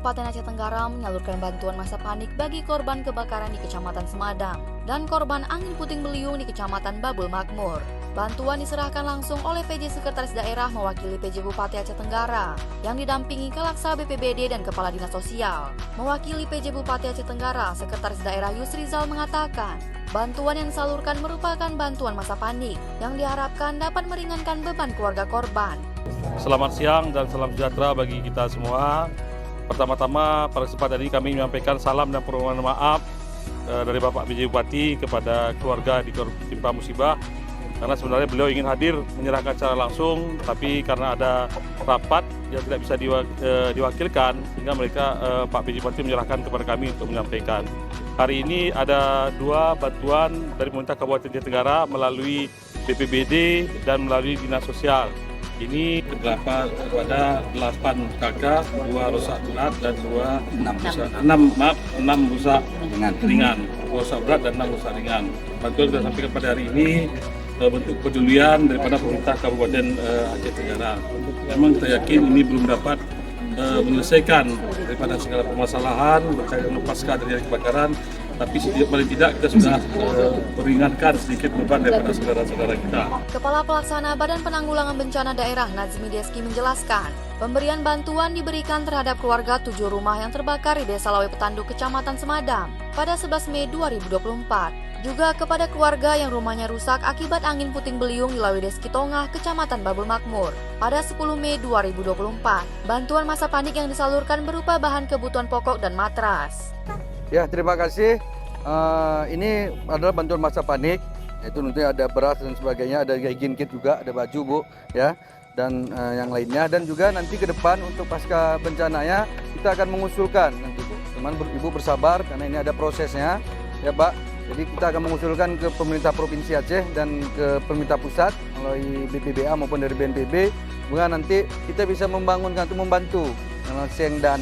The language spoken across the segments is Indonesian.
Kabupaten Aceh Tenggara menyalurkan bantuan masa panik bagi korban kebakaran di Kecamatan Semadang dan korban angin puting beliung di Kecamatan Babul Makmur. Bantuan diserahkan langsung oleh PJ Sekretaris Daerah mewakili PJ Bupati Aceh Tenggara yang didampingi Kalaksa BPBD dan Kepala Dinas Sosial. Mewakili PJ Bupati Aceh Tenggara, Sekretaris Daerah Yusrizal mengatakan, bantuan yang disalurkan merupakan bantuan masa panik yang diharapkan dapat meringankan beban keluarga korban. Selamat siang dan salam sejahtera bagi kita semua. Pertama-tama pada kesempatan ini kami menyampaikan salam dan permohonan maaf dari Bapak PJ Bupati kepada keluarga ditimpa musibah. Karena sebenarnya beliau ingin hadir menyerahkan secara langsung, tapi karena ada rapat yang tidak bisa diwakilkan, sehingga Pak PJ Bupati menyerahkan kepada kami untuk menyampaikan. Hari ini ada 2 bantuan dari pemerintah Kabupaten Aceh Tenggara melalui BPBD dan melalui Dinas Sosial. Ini kepada 8 kakak, 2 rusak berat dan 6 rusak ringan. 2 rusak berat dan 6 rusak ringan. Bantuan kita sampaikan pada hari ini bentuk pedulian daripada pemerintah Kabupaten Aceh Tenggara. Memang kita yakin ini belum dapat menyelesaikan daripada segala permasalahan berkaitan dengan pasca terjadi kebakaran, tapi paling tidak kita sudah meringankan sedikit beban daripada saudara-saudara kita. Kepala Pelaksana Badan Penanggulangan Bencana Daerah Nazmi Deski menjelaskan, pemberian bantuan diberikan terhadap keluarga 7 rumah yang terbakar di Desa Lawe Petanduk, Kecamatan Semadang pada 11 Mei 2024. Juga kepada keluarga yang rumahnya rusak akibat angin puting beliung di Lawe Deski Tongah, Kecamatan Babul Makmur pada 10 Mei 2024. Bantuan masa panik yang disalurkan berupa bahan kebutuhan pokok dan matras. Ya, terima kasih. Ini adalah bantuan masa panik. Itu nanti ada beras dan sebagainya, ada hygiene kit juga, ada baju Bu, ya, dan yang lainnya. Dan juga nanti ke depan untuk pasca bencananya kita akan mengusulkan nanti Bu. Teman Ibu bersabar karena ini ada prosesnya, ya Pak. Jadi kita akan mengusulkan ke pemerintah Provinsi Aceh dan ke pemerintah pusat melalui BPBA maupun dari BNPB, sehingga nanti kita bisa membangunkan untuk membantu seng dan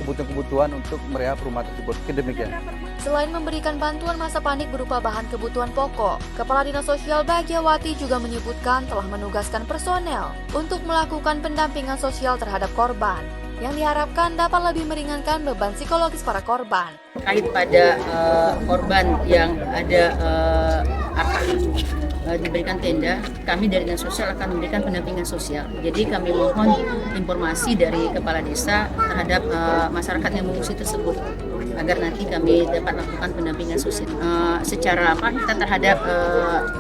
kebutuhan-kebutuhan untuk merehab rumah tersebut. Demikian. Selain memberikan bantuan masa panik berupa bahan kebutuhan pokok, Kepala Dinas Sosial Bahagiawati juga menyebutkan telah menugaskan personel untuk melakukan pendampingan sosial terhadap korban, yang diharapkan dapat lebih meringankan beban psikologis para korban. Terkait pada korban yang ada diberikan tenda, kami dari Dinas Sosial akan memberikan pendampingan sosial. Jadi kami mohon informasi dari Kepala Desa terhadap masyarakat yang mengungsi tersebut, agar nanti kami dapat melakukan pendampingan sosial secara kita terhadap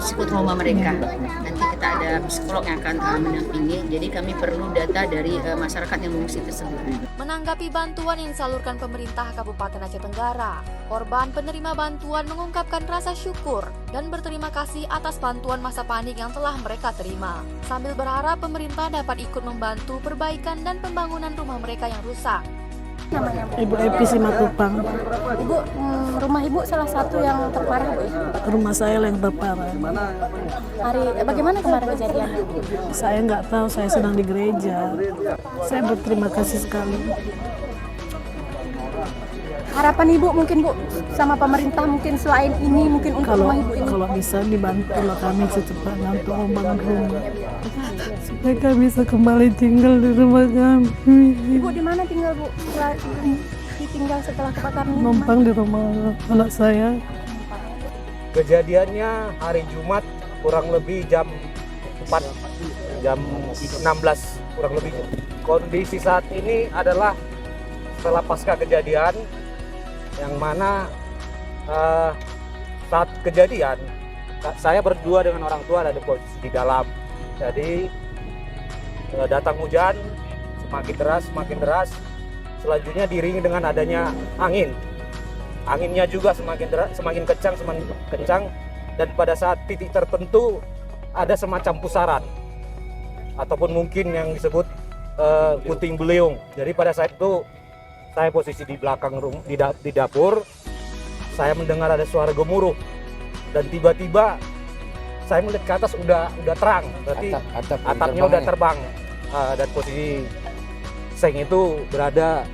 psikotrauma mereka. Nanti kita ada psikolog yang akan mendampingi. Jadi kami perlu data dari masyarakat yang mengungsi tersebut. Menanggapi bantuan yang disalurkan pemerintah Kabupaten Aceh Tenggara, korban penerima bantuan mengungkapkan rasa syukur dan berterima kasih atas bantuan masa panik yang telah mereka terima, sambil berharap pemerintah dapat ikut membantu perbaikan dan pembangunan rumah mereka yang rusak. Namanya Bu? Ibu Epi Simatupang. Ibu, rumah Ibu salah satu yang terparah Bu? Rumah saya yang terparah. Bagaimana kemarin kejadian? Saya nggak tahu, saya sedang di gereja. Saya berterima kasih sekali. Harapan Ibu mungkin Bu sama pemerintah mungkin selain ini mungkin untuk rumah Ibu ini? Kalau bisa dibantulah kami secepatnya untuk membangun rumah. Supaya kami bisa kembali tinggal di rumah kami. Ibu di mana tinggal Bu? Ditinggal setelah kebakaran ini? Numpang di rumah anak saya. Kejadiannya hari Jumat kurang lebih jam 4, jam 16 kurang lebih. Kondisi saat ini adalah setelah pasca kejadian, yang mana saat kejadian saya berdua dengan orang tua ada di posisi di dalam. Jadi datang hujan semakin deras, selanjutnya diiringi dengan adanya angin. Anginnya juga semakin kencang, dan pada saat titik tertentu ada semacam pusaran ataupun mungkin yang disebut puting beliung. Jadi pada saat itu saya posisi di belakang di dapur, saya mendengar ada suara gemuruh, dan tiba-tiba saya melihat ke atas udah terang, berarti atapnya udah terbang, dan posisi seng itu berada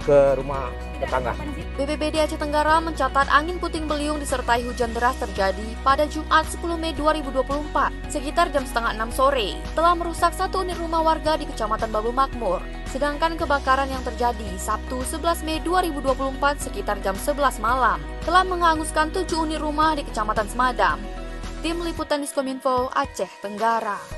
ke rumah tetangga. BPBD Aceh Tenggara mencatat angin puting beliung disertai hujan deras terjadi pada Jumat 10 Mei 2024 sekitar jam setengah 6 sore, telah merusak 1 unit rumah warga di Kecamatan Babul Makmur. Sedangkan kebakaran yang terjadi Sabtu 11 Mei 2024 sekitar jam 11 malam telah menghanguskan 7 unit rumah di Kecamatan Semadam. Tim Liputan Diskominfo Aceh Tenggara.